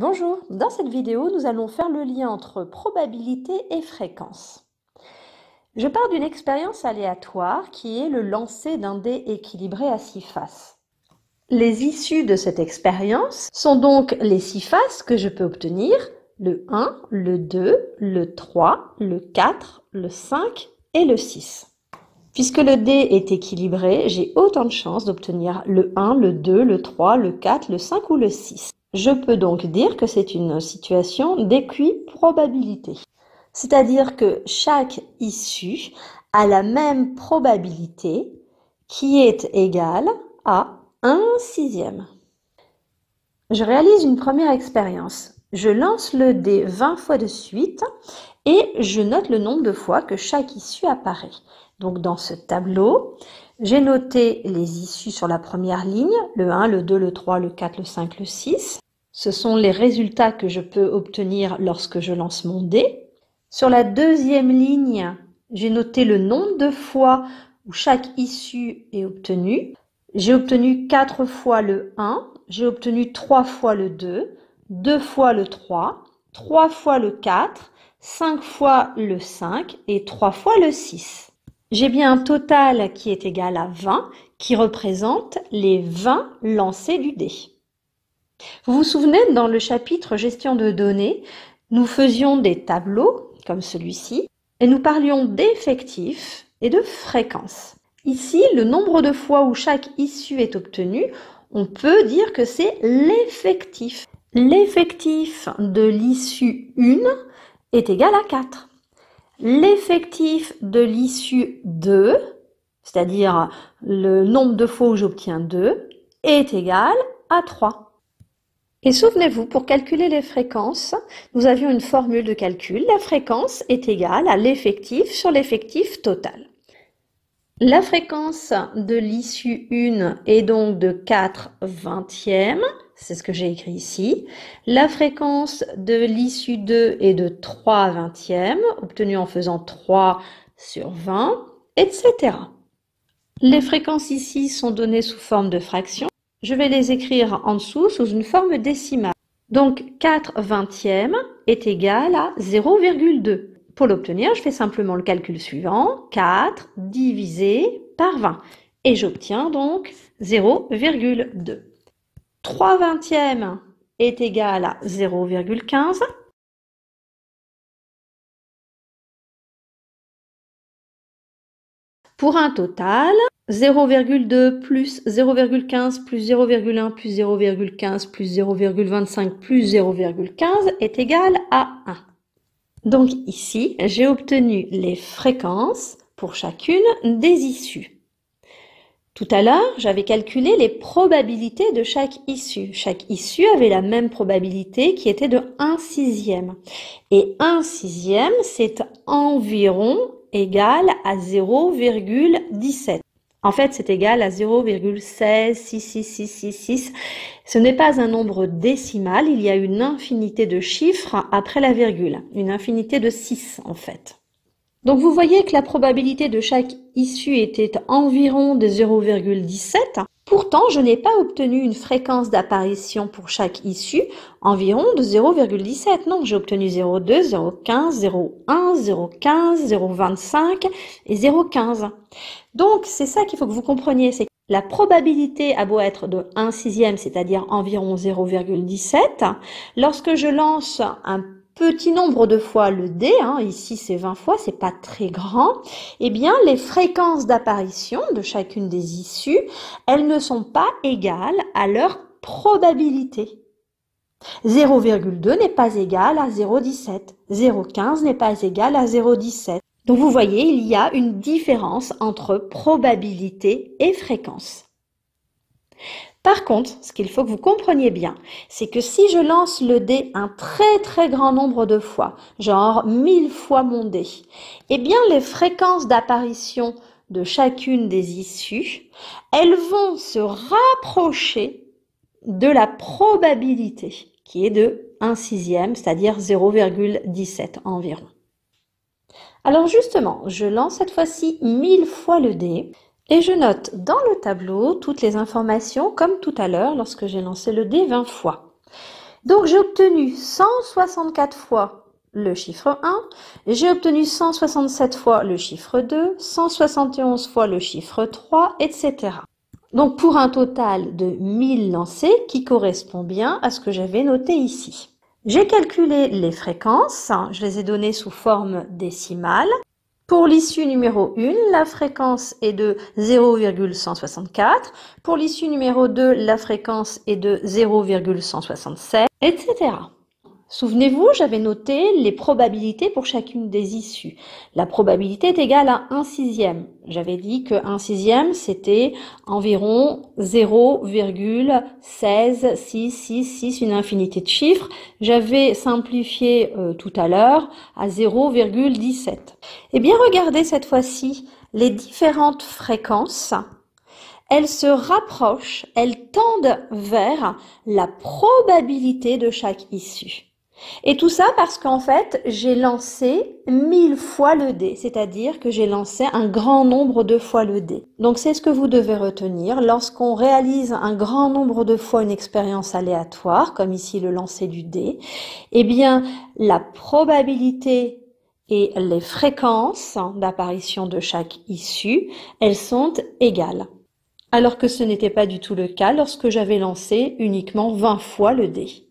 Bonjour, dans cette vidéo, nous allons faire le lien entre probabilité et fréquence. Je pars d'une expérience aléatoire qui est le lancer d'un dé équilibré à 6 faces. Les issues de cette expérience sont donc les 6 faces que je peux obtenir, le 1, le 2, le 3, le 4, le 5 et le 6. Puisque le dé est équilibré, j'ai autant de chances d'obtenir le 1, le 2, le 3, le 4, le 5 ou le 6. Je peux donc dire que c'est une situation d'équiprobabilité. C'est-à-dire que chaque issue a la même probabilité qui est égale à 1/6. Je réalise une première expérience. Je lance le dé 20 fois de suite et je note le nombre de fois que chaque issue apparaît. Donc dans ce tableau, j'ai noté les issues sur la première ligne, le 1, le 2, le 3, le 4, le 5, le 6. Ce sont les résultats que je peux obtenir lorsque je lance mon dé. Sur la deuxième ligne, j'ai noté le nombre de fois où chaque issue est obtenue. J'ai obtenu 4 fois le 1, j'ai obtenu 3 fois le 2, 2 fois le 3, 3 fois le 4, 5 fois le 5 et 3 fois le 6. J'ai bien un total qui est égal à 20, qui représente les 20 lancers du dé. Vous vous souvenez, dans le chapitre gestion de données, nous faisions des tableaux, comme celui-ci, et nous parlions d'effectifs et de fréquences. Ici, le nombre de fois où chaque issue est obtenue, on peut dire que c'est l'effectif. L'effectif de l'issue 1 est égal à 4. L'effectif de l'issue 2, c'est-à-dire le nombre de fois où j'obtiens 2, est égal à 3. Et souvenez-vous, pour calculer les fréquences, nous avions une formule de calcul. La fréquence est égale à l'effectif sur l'effectif total. La fréquence de l'issue 1 est donc de 4/20, c'est ce que j'ai écrit ici. La fréquence de l'issue 2 est de 3/20, obtenue en faisant 3 sur 20, etc. Les fréquences ici sont données sous forme de fractions. Je vais les écrire en dessous sous une forme décimale. Donc 4/20 est égal à 0,2. Pour l'obtenir, je fais simplement le calcul suivant, 4 divisé par 20. Et j'obtiens donc 0,2. 3/20 est égal à 0,15. Pour un total, 0,2 plus 0,15 plus 0,1 plus 0,15 plus 0,25 plus 0,15 est égal à 1. Donc ici, j'ai obtenu les fréquences pour chacune des issues. Tout à l'heure, j'avais calculé les probabilités de chaque issue. Chaque issue avait la même probabilité qui était de 1/6. Et 1/6, c'est environ égal à 0,17. En fait, c'est égal à 0,1666666. Ce n'est pas un nombre décimal, il y a une infinité de chiffres après la virgule, une infinité de 6 en fait. Donc vous voyez que la probabilité de chaque issue était environ de 0,17. Pourtant, je n'ai pas obtenu une fréquence d'apparition pour chaque issue environ de 0,17. Non, j'ai obtenu 0,2, 0,15, 0,1, 0,15, 0,25 et 0,15. Donc, c'est ça qu'il faut que vous compreniez. C'est que la probabilité a beau être de 1/6, c'est-à-dire environ 0,17. Lorsque je lance un petit nombre de fois le dé, ici c'est 20 fois, c'est pas très grand, eh bien les fréquences d'apparition de chacune des issues, elles ne sont pas égales à leur probabilité. 0,2 n'est pas égal à 0,17, 0,15 n'est pas égal à 0,17. Donc vous voyez, il y a une différence entre probabilité et fréquence. Par contre, ce qu'il faut que vous compreniez bien, c'est que si je lance le dé un très grand nombre de fois, genre 1000 fois mon dé, eh bien les fréquences d'apparition de chacune des issues, elles vont se rapprocher de la probabilité, qui est de 1/6, c'est-à-dire 0,17 environ. Alors justement, je lance cette fois-ci 1000 fois le dé. Et je note dans le tableau toutes les informations comme tout à l'heure lorsque j'ai lancé le dé 20 fois. Donc j'ai obtenu 164 fois le chiffre 1, j'ai obtenu 167 fois le chiffre 2, 171 fois le chiffre 3, etc. Donc pour un total de 1000 lancers qui correspond bien à ce que j'avais noté ici. J'ai calculé les fréquences, je les ai données sous forme décimale. Pour l'issue numéro 1, la fréquence est de 0,164. Pour l'issue numéro 2, la fréquence est de 0,167, etc. Souvenez-vous, j'avais noté les probabilités pour chacune des issues. La probabilité est égale à 1 sixième. J'avais dit que 1 sixième, c'était environ 0,16666, une infinité de chiffres. J'avais simplifié tout à l'heure à 0,17. Eh bien, regardez cette fois-ci les différentes fréquences. Elles se rapprochent, elles tendent vers la probabilité de chaque issue. Et tout ça parce qu'en fait, j'ai lancé 1000 fois le dé, c'est-à-dire que j'ai lancé un grand nombre de fois le dé. Donc c'est ce que vous devez retenir. Lorsqu'on réalise un grand nombre de fois une expérience aléatoire, comme ici le lancer du dé, eh bien la probabilité et les fréquences d'apparition de chaque issue, elles sont égales. Alors que ce n'était pas du tout le cas lorsque j'avais lancé uniquement 20 fois le dé.